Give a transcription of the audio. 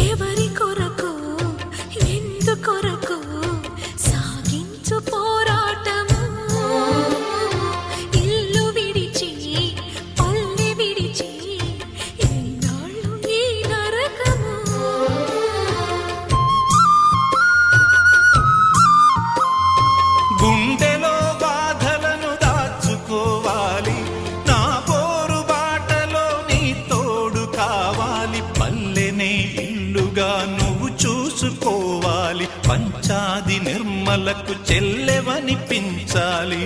ఎవరి కొరకు ఎందుకొరకు సాగించు పోరాటము ఇల్లు విడిచి పల్లె విడిచి ఎన్నాళ్ళు ఈ నరకము గుండెలో బాధలను దాచుకోవాలి నా పోరు బాటలో నీ తోడు కావాలి పల్లెనే ఇల్లుగా నువ్వు చూసుకోవాలి పంచాది నిర్మలకు చెల్లెవనిపించాలి